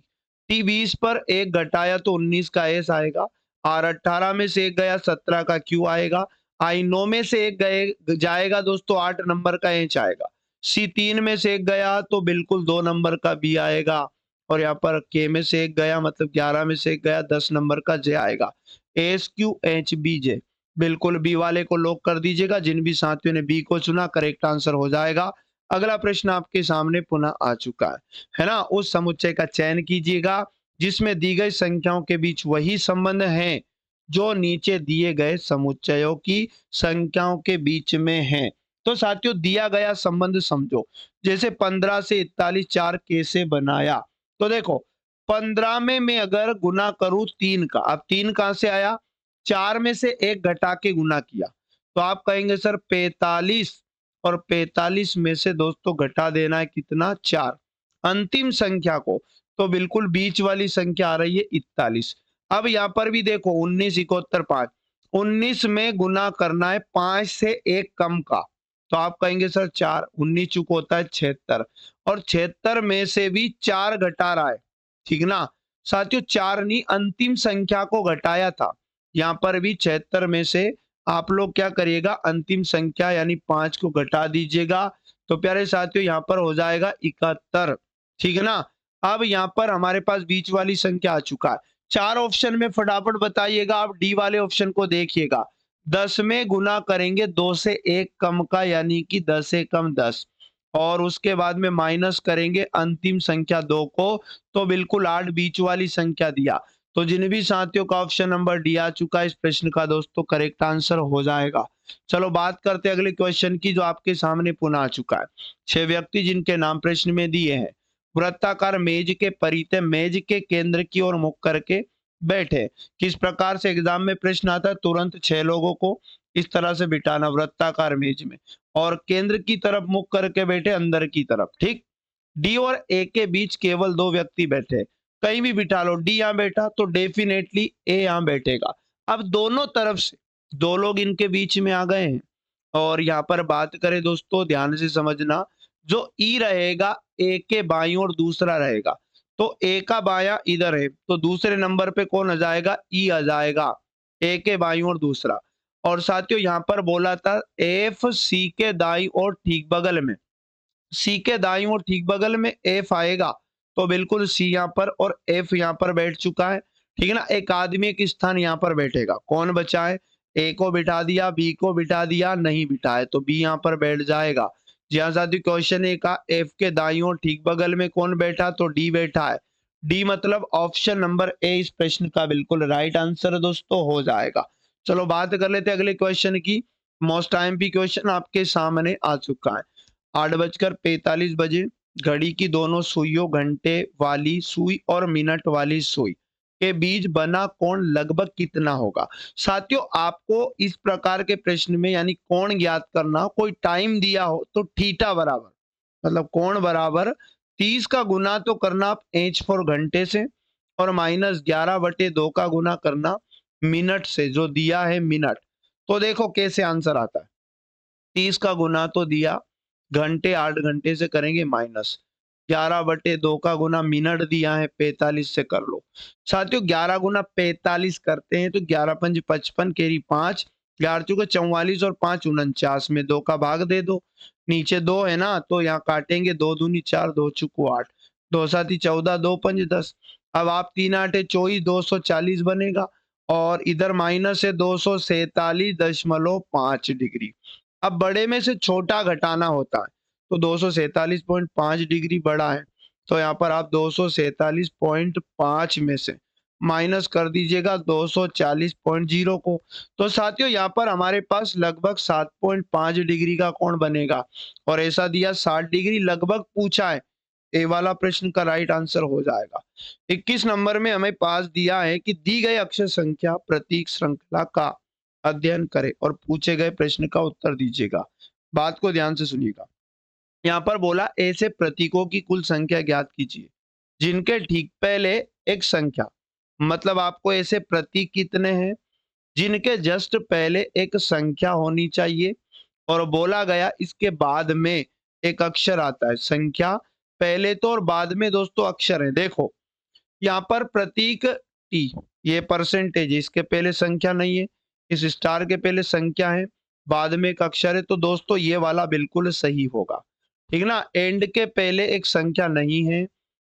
टी 20 पर एक घटाया तो 19 का एस आएगा, आर 18 में से एक गया 17 का क्यू आएगा, आई 9 में से एक गए जाएगा दोस्तों 8 नंबर का एच आएगा, सी 3 में से एक गया तो बिल्कुल 2 नंबर का बी आएगा, और यहाँ पर के में से एक गया मतलब 11 में से एक गया 10 नंबर का जे आएगा। S Q H B J, बिल्कुल बी वाले को लॉक कर दीजिएगा। जिन भी साथियों ने बी को चुना करेक्ट आंसर हो जाएगा। अगला प्रश्न आपके सामने पुनः आ चुका है ना। उस समुच्चय का चयन कीजिएगा जिसमें दी गई संख्याओं के बीच वही संबंध है जो नीचे दिए गए समुच्चयों की संख्याओं के बीच में है। तो साथियों दिया गया संबंध समझो, जैसे 15 से 41 4 कैसे बनाया, तो देखो 15 में मैं अगर गुना करूं 3 का, अब 3 कहां से आया, 4 में से एक घटा के गुना किया, तो आप कहेंगे सर 45, और 45 में से दोस्तों घटा देना है कितना, 4, अंतिम संख्या को, तो बिल्कुल बीच वाली संख्या आ रही है 41। अब यहाँ पर भी देखो 19 71 5, 19 में गुना करना है 5 से एक कम का, तो आप कहेंगे सर 4, 19 चुका होता है 76, और 76 में से भी 4 घटा रहा है, ठीक ना साथियों, 4 नहीं अंतिम संख्या को घटाया था। यहाँ पर भी 76 में से आप लोग क्या करिएगा, अंतिम संख्या यानी 5 को घटा दीजिएगा, तो प्यारे साथियों यहाँ पर हो जाएगा 71, ठीक है ना। अब यहाँ पर हमारे पास बीच वाली संख्या आ चुका है। 4 ऑप्शन में फटाफट बताइएगा, आप डी वाले ऑप्शन को देखिएगा। 10 में गुना करेंगे 2 से 1 कम का यानी कि 10 से कम 10, और उसके बाद में माइनस करेंगे अंतिम संख्या 2 को, तो बिल्कुल 8 बीच वाली संख्या दिया। तो जिन भी साथियों का ऑप्शन नंबर डी आ चुका है इस प्रश्न का दोस्तों करेक्ट आंसर हो जाएगा। चलो बात करते हैं अगले क्वेश्चन की जो आपके सामने पुनः आ चुका है। 6 व्यक्ति जिनके नाम प्रश्न में दिए हैं वृत्ताकार मेज के परितः मेज के केंद्र की ओर मुख करके बैठे। किस प्रकार से एग्जाम में प्रश्न आता है, तुरंत 6 लोगों को इस तरह से बिठाना वृत्ताकार मेज में, और केंद्र की तरफ मुख करके बैठे अंदर की तरफ, ठीक। डी और ए के बीच केवल 2 व्यक्ति बैठे, कहीं भी बिठा लो, डी यहाँ बैठा तो डेफिनेटली ए यहाँ बैठेगा। अब दोनों तरफ से 2 लोग इनके बीच में आ गए हैं, और यहाँ पर बात करें दोस्तों ध्यान से समझना, जो ई रहेगा ए के बाईं ओर दूसरा रहेगा, तो ए का बायां इधर है, तो दूसरे नंबर पे कौन आ जाएगा, ई आ जाएगा, ए के बाईं ओर दूसरा। और साथियों यहाँ पर बोला था एफ सी के दाईं ओर ठीक बगल में, सी के दाईं ओर ठीक बगल में एफ आएगा, तो बिल्कुल सी यहाँ पर और एफ यहाँ पर बैठ चुका है, ठीक है ना। एक आदमी एक स्थान यहाँ पर बैठेगा, कौन बचा है, ए को बिठा दिया, बी को बिठा दिया, नहीं बिठाए तो बी यहाँ पर बैठ जाएगा। जी हाँ साथियों, क्वेश्चन ए का एफ के दाईं ओर ठीक बगल में कौन बैठा, तो डी बैठा है। डी मतलब ऑप्शन नंबर ए इस प्रश्न का बिल्कुल राइट आंसर दोस्तों हो जाएगा। चलो बात कर लेते हैं अगले क्वेश्चन की। मोस्ट आईएमपी क्वेश्चन आपके सामने आ चुका है। 8:45 घड़ी की दोनों सुइयों, घंटे वाली सुई और मिनट वाली सुई के बीच बना कोण लगभग कितना होगा। साथियों आपको इस प्रकार के प्रश्न में यानी कोण ज्ञात करना, कोई टाइम दिया हो तो थीटा बराबर, मतलब कोण बराबर 30 का गुना तो करना आप एच फॉर घंटे से, और -11/2 का गुना करना मिनट से, जो दिया है मिनट। तो देखो कैसे आंसर आता है, 30 का गुना तो दिया, घंटे 8 घंटे से करेंगे माइनस, 11/2 का गुना मिनट दिया है 45 से कर लो। साथियों 11 गुना 45 करते हैं तो 11×5 = 55, केरी 5, 11 चौके 44 और 5 49 में 2 का भाग दे दो, नीचे 2 है ना तो यहाँ काटेंगे, 2 दूनी 4, 2 चौको 8, 2 साथी 14, 2 पंज 10। अब आप 3 8 24, 240 बनेगा, और इधर माइनस है 247.5 डिग्री। अब बड़े में से छोटा घटाना होता है, तो 247.5 डिग्री बड़ा है, तो यहाँ पर आप 247.5 में से माइनस कर दीजिएगा 240.0 को। तो साथियों यहाँ पर हमारे पास लगभग 7.5 डिग्री का कोण बनेगा, और ऐसा दिया 60 डिग्री लगभग पूछा है, ए वाला प्रश्न का राइट आंसर हो जाएगा। 21 नंबर में हमें पास दिया है कि दी गई अक्षर संख्या प्रतीक श्रृंखला का अध्ययन करें और पूछे गए प्रश्न का उत्तर दीजिएगा। बात को ध्यान से सुनिएगा। यहाँ पर बोला ऐसे प्रतीकों की कुल संख्या ज्ञात कीजिए जिनके ठीक पहले एक संख्या, मतलब आपको ऐसे प्रतीक कितने हैं जिनके जस्ट पहले एक संख्या होनी चाहिए, और बोला गया इसके बाद में एक अक्षर आता है। संख्या पहले तो और बाद में दोस्तों अक्षर है। देखो यहाँ पर प्रतीक टी, ये परसेंटेज, इसके पहले संख्या नहीं है, इस स्टार के पहले संख्या है, बाद में एक अक्षर है, तो दोस्तों ये वाला बिल्कुल सही होगा, ठीक ना। एंड के पहले एक संख्या नहीं है,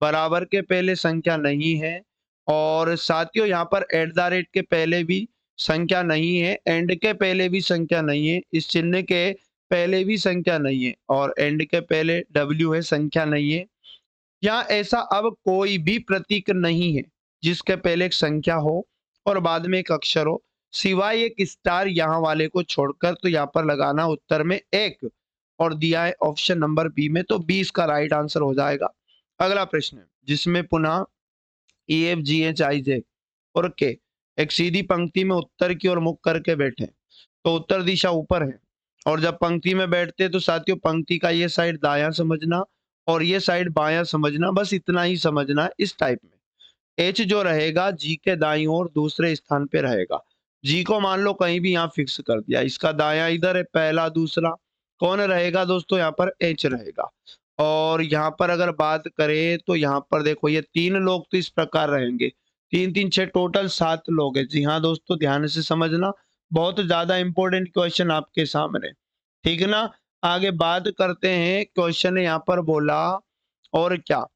बराबर के पहले संख्या नहीं है, और साथियों यहाँ पर @ के पहले भी संख्या नहीं है, एंड के पहले भी संख्या नहीं है, इस चिन्ह के पहले भी संख्या नहीं है, और एंड के पहले डब्ल्यू है, संख्या नहीं है। यहाँ ऐसा अब कोई भी प्रतीक नहीं है जिसके पहले एक संख्या हो और बाद में एक अक्षर हो, सिवाय एक स्टार यहाँ वाले को छोड़कर। तो यहाँ पर लगाना उत्तर में 1, और दिया है ऑप्शन नंबर बी में, तो 20 का राइट आंसर हो जाएगा। अगला प्रश्न है जिसमें पुनः E F G H I जे और के एक सीधी पंक्ति में उत्तर की ओर मुख करके बैठे, तो उत्तर दिशा ऊपर है, और जब पंक्ति में बैठते तो साथियों पंक्ति का ये साइड दायां समझना और ये साइड बायां समझना, बस इतना ही समझना है इस टाइप में। एच जो रहेगा जी के दाईं ओर दूसरे स्थान पे रहेगा, जी को मान लो कहीं भी यहाँ फिक्स कर दिया, इसका दायां इधर है, पहला दूसरा, कौन रहेगा दोस्तों, यहाँ पर एच रहेगा। और यहाँ पर अगर बात करें तो यहाँ पर देखो ये 3 लोग तो इस प्रकार रहेंगे, 3 3 6 टोटल 7 लोग है। जी हाँ दोस्तों, ध्यान से समझना, बहुत ज्यादा इंपॉर्टेंट क्वेश्चन आपके सामने, ठीक है ना। आगे बात करते हैं, क्वेश्चन है यहाँ पर बोला और क्या,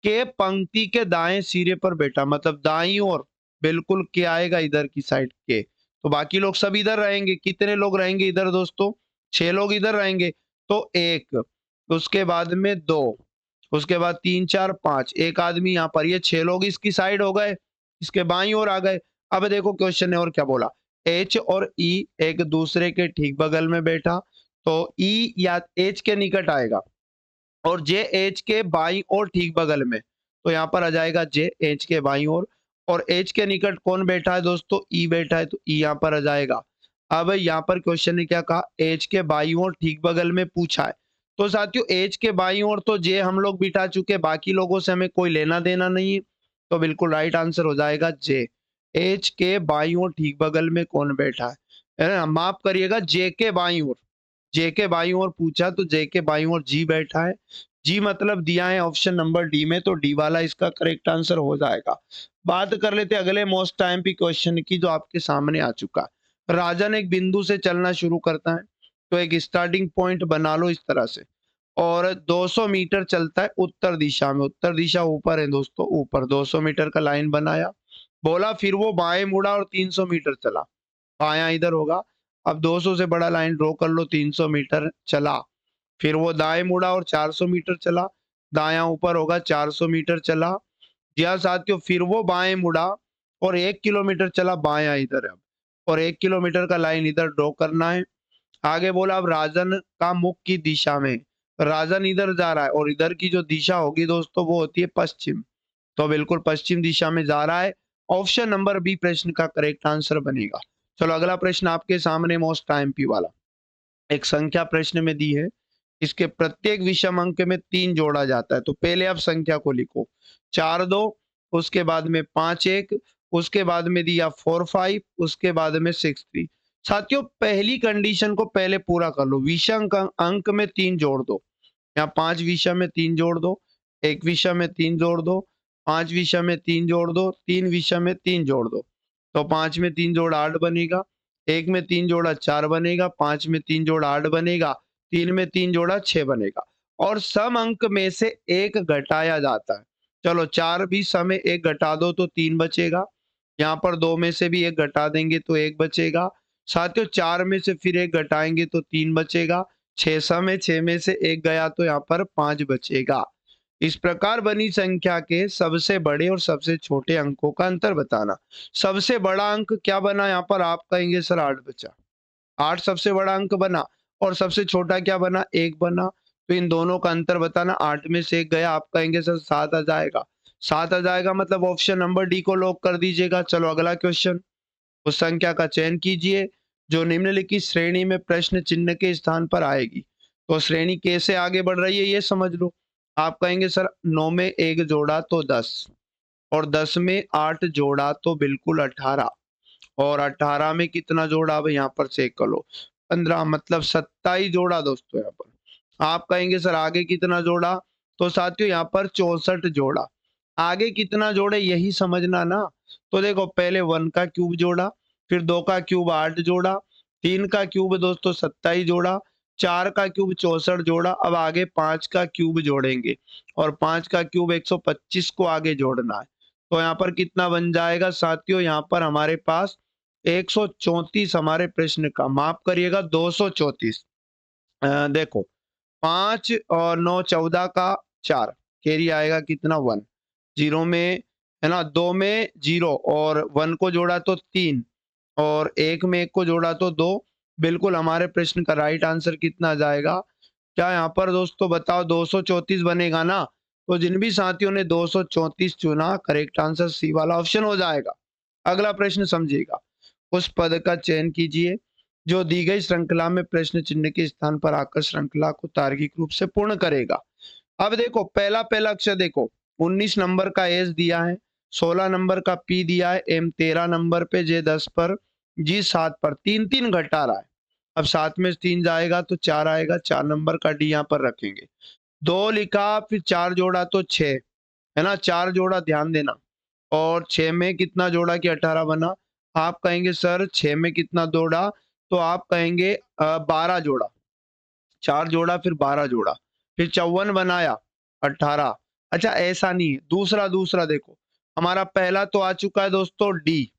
के पंक्ति के दाएं सिरे पर बैठा, मतलब दाईं ओर बिल्कुल के आएगा इधर की साइड के, तो बाकी लोग सब इधर रहेंगे। कितने लोग रहेंगे इधर दोस्तों, 6 लोग इधर रहेंगे, तो 1, उसके बाद में 2, उसके बाद 3 4 5, एक आदमी यहाँ पर, ये 6 लोग इसकी साइड हो गए, इसके बाईं ओर आ गए। अब देखो क्वेश्चन ने और क्या बोला, एच और ई एक दूसरे के ठीक बगल में बैठा, तो ई या एच के निकट आएगा, और जे एच के बाईं ओर ठीक बगल में, तो यहाँ पर आ जाएगा जे एच के बाईं ओर, और एच के निकट कौन बैठा है दोस्तों, ई बैठा है, तो ई यहाँ पर आ जाएगा। अब यहाँ पर क्वेश्चन ने क्या कहा, एच के बाईं ओर ठीक बगल में पूछा है, तो साथियों एच के बाईं ओर तो जे हम लोग बिठा चुके, बाकी लोगों से हमें कोई लेना देना नहीं है, तो बिल्कुल राइट आंसर हो जाएगा जे। एच के बाईं ओर ठीक बगल में कौन बैठा है ना, माफ करिएगा जे के बाईं ओर, जे के बाईं ओर पूछा तो जे के बाईं ओर जी बैठा है, जी मतलब दिया है ऑप्शन नंबर डी में, तो डी वाला इसका करेक्ट आंसर हो जाएगा। बात कर लेते हैं अगले मोस्ट आईएमपी क्वेश्चन की, जो आपके सामने आ चुका है। राजन एक बिंदु से चलना शुरू करता है, तो एक स्टार्टिंग पॉइंट बना लो इस तरह से, और 200 मीटर चलता है उत्तर दिशा में। उत्तर दिशा ऊपर है दोस्तों, ऊपर 200 मीटर का लाइन बनाया, बोला फिर वो बाएं मुड़ा और 300 मीटर चला। बायां इधर होगा, अब 200 से बड़ा लाइन ड्रॉ कर लो, 300 मीटर चला, फिर वो दाएं मुड़ा और 400 मीटर चला, दायां ऊपर होगा 400 मीटर चला। जी हाँ साथियों, फिर वो बाएं मुड़ा और 1 किलोमीटर चला, बायां इधर है अब, और 1 किलोमीटर का लाइन इधर ड्रॉ करना है। आगे बोला अब राजन का मुख की दिशा में, राजन इधर जा रहा है और इधर की जो दिशा होगी दोस्तों वो होती है पश्चिम, तो बिल्कुल पश्चिम दिशा में जा रहा है। ऑप्शन नंबर बी प्रश्न का करेक्ट आंसर बनेगा। चलो अगला प्रश्न आपके सामने मोस्ट आईएमपी वाला, एक संख्या प्रश्न में दी है, इसके प्रत्येक विषम अंक में 3 जोड़ा जाता है। तो पहले आप संख्या को लिखो, 4 2, उसके बाद में 5 1, उसके बाद में दिया 4 5, उसके बाद में 6 3। साथियों पहली कंडीशन को पहले पूरा कर लो, विषम अंक में 3 जोड़ दो। यहाँ 5 विषम में 3 जोड़ दो, 1 विषम में 3 जोड़ दो, 5 विषम में 3 जोड़ दो, 3 विषम में 3 जोड़ दो। तो 5 में 3 जोड़ 8 बनेगा, 1 में 3 जोड़ा 4 बनेगा, 5 में 3 जोड़ा 8 बनेगा, 3 में 3 जोड़ा 6 बनेगा। और सम अंक में से 1 घटाया जाता है। चलो 4 भी सम में 1 घटा दो तो 3 बचेगा, यहाँ पर 2 में से भी 1 घटा देंगे तो 1 बचेगा। साथियों 4 में से फिर 1 घटाएंगे तो 3 बचेगा, 6 सम है, 6 में से 1 गया तो यहाँ पर 5 बचेगा। इस प्रकार बनी संख्या के सबसे बड़े और सबसे छोटे अंकों का अंतर बताना। सबसे बड़ा अंक क्या बना यहाँ पर, आप कहेंगे सर 8 बचा, 8 सबसे बड़ा अंक बना, और सबसे छोटा क्या बना, 1 बना। तो इन दोनों का अंतर बताना, 8 में से 1 गया, आप कहेंगे सर 7 आ जाएगा। 7 आ जाएगा मतलब ऑप्शन नंबर डी को लॉक कर दीजिएगा। चलो अगला क्वेश्चन, उस संख्या का चयन कीजिए जो निम्नलिखित श्रेणी में प्रश्न चिन्ह के स्थान पर आएगी। तो श्रेणी कैसे आगे बढ़ रही है ये समझ लो। आप कहेंगे सर 9 में 1 जोड़ा तो 10, और 10 में 8 जोड़ा तो बिल्कुल 18, और 18 में कितना जोड़ा, अब यहाँ पर चेक कर लो, 15 मतलब 27 जोड़ा दोस्तों यहाँ पर। आप कहेंगे सर आगे कितना जोड़ा, तो साथियों यहाँ पर 64 जोड़ा। आगे कितना जोड़े यही समझना ना। तो देखो पहले 1 का क्यूब जोड़ा, फिर 2 का क्यूब 8 जोड़ा, 3 का क्यूब दोस्तों 27 जोड़ा, 4 का क्यूब 64 जोड़ा। अब आगे 5 का क्यूब जोड़ेंगे, और 5 का क्यूब 125 को आगे जोड़ना है। तो यहाँ पर कितना बन जाएगा साथियों, यहाँ पर हमारे पास 134 हमारे प्रश्न का, माफ करिएगा 234। देखो 5 और 9 14 का 4, कैरी आएगा कितना 1, जीरो में है ना, 2 में 0 और 1 को जोड़ा तो 3, और 1 में 1 को जोड़ा तो 2। बिल्कुल हमारे प्रश्न का राइट आंसर कितना आ जाएगा, क्या यहाँ पर दोस्तों बताओ 234 बनेगा ना। तो जिन भी साथियों ने 234 चुना, करेक्ट आंसर सी वाला ऑप्शन हो जाएगा। अगला प्रश्न समझिएगा, उस पद का चयन कीजिए जो दी गई श्रृंखला में प्रश्न चिन्ह के स्थान पर आकर श्रृंखला को तार्किक रूप से पूर्ण करेगा। अब देखो पहला पहला अक्षर देखो, 19 नंबर का एस दिया है, 16 नंबर का पी दिया है, एम 13 नंबर पे, जे 10 पर, जी 7 पर, 3 3 घटा रहा है। अब 7 में 3 जाएगा तो 4 आएगा, 4 नंबर का डी यहाँ पर रखेंगे। 2 लिखा, फिर 4 जोड़ा तो 6, है ना, 4 जोड़ा ध्यान देना, और 6 में कितना जोड़ा कि 18 बना। आप कहेंगे सर 6 में कितना जोड़ा, तो आप कहेंगे 12 जोड़ा, 4 जोड़ा फिर 12 जोड़ा, फिर 54 बनाया 18। अच्छा ऐसा नहीं है, दूसरा दूसरा देखो, हमारा पहला तो आ चुका है दोस्तों डी,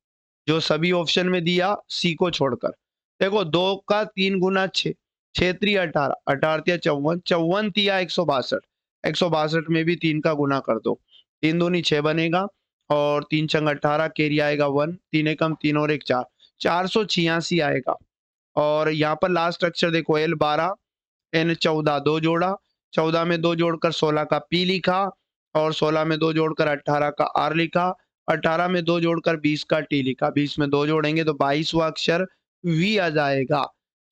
जो सभी ऑप्शन में दिया सी को छोड़कर। देखो 2 का 3 गुना 6, 6 3 18, 18 तिया 54, 54 तिया 162, 162 में भी 3 का गुना कर दो, 3 दूनी 6 बनेगा, और 3 छंग 18, कैरी आएगा 1, 3 एकम 3 और 1 4, 486 आएगा। और यहाँ पर लास्ट अक्षर देखो एल 12, एन 14, 2 जोड़ा, 14 में 2 जोड़कर 16 का पी लिखा, और 16 में 2 जोड़कर 18 का आर लिखा, 18 में 2 जोड़कर 20 का टी लिखा, 20 में 2 जोड़ेंगे तो 22वां अक्षर वी आ जाएगा।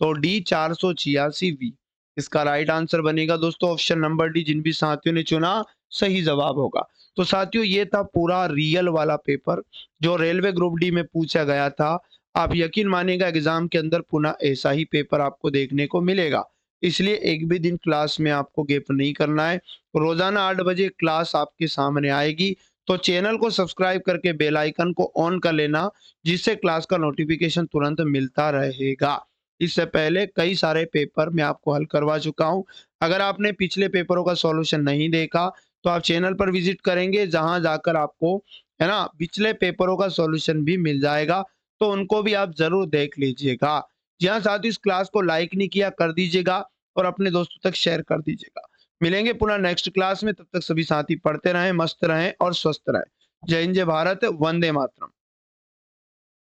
तो डी 486 वी इसका राइट आंसर बनेगा दोस्तों, ऑप्शन नंबर डी। जिन भी साथियों ने चुना सही जवाब होगा। तो साथियों ये था पूरा रियल वाला पेपर जो रेलवे ग्रुप डी में पूछा गया था। आप यकीन मानिएगा एग्जाम के अंदर पुनः ऐसा ही पेपर आपको देखने को मिलेगा। इसलिए एक भी दिन क्लास में आपको गैप नहीं करना है। रोजाना 8 बजे क्लास आपके सामने आएगी, तो चैनल को सब्सक्राइब करके बेल आइकन को ऑन कर लेना, जिससे क्लास का नोटिफिकेशन तुरंत मिलता रहेगा। इससे पहले कई सारे पेपर मैं आपको हल करवा चुका हूँ। अगर आपने पिछले पेपरों का सॉल्यूशन नहीं देखा, तो आप चैनल पर विजिट करेंगे, जहां जाकर आपको है ना पिछले पेपरों का सॉल्यूशन भी मिल जाएगा, तो उनको भी आप जरूर देख लीजिएगा। जी हाँ साथियों, इस क्लास को लाइक नहीं किया कर दीजिएगा और अपने दोस्तों तक शेयर कर दीजिएगा। मिलेंगे पुनः नेक्स्ट क्लास में, तब तक सभी साथी पढ़ते रहें, मस्त रहें और स्वस्थ रहें। जय हिंद, जय भारत, वंदे मातरम।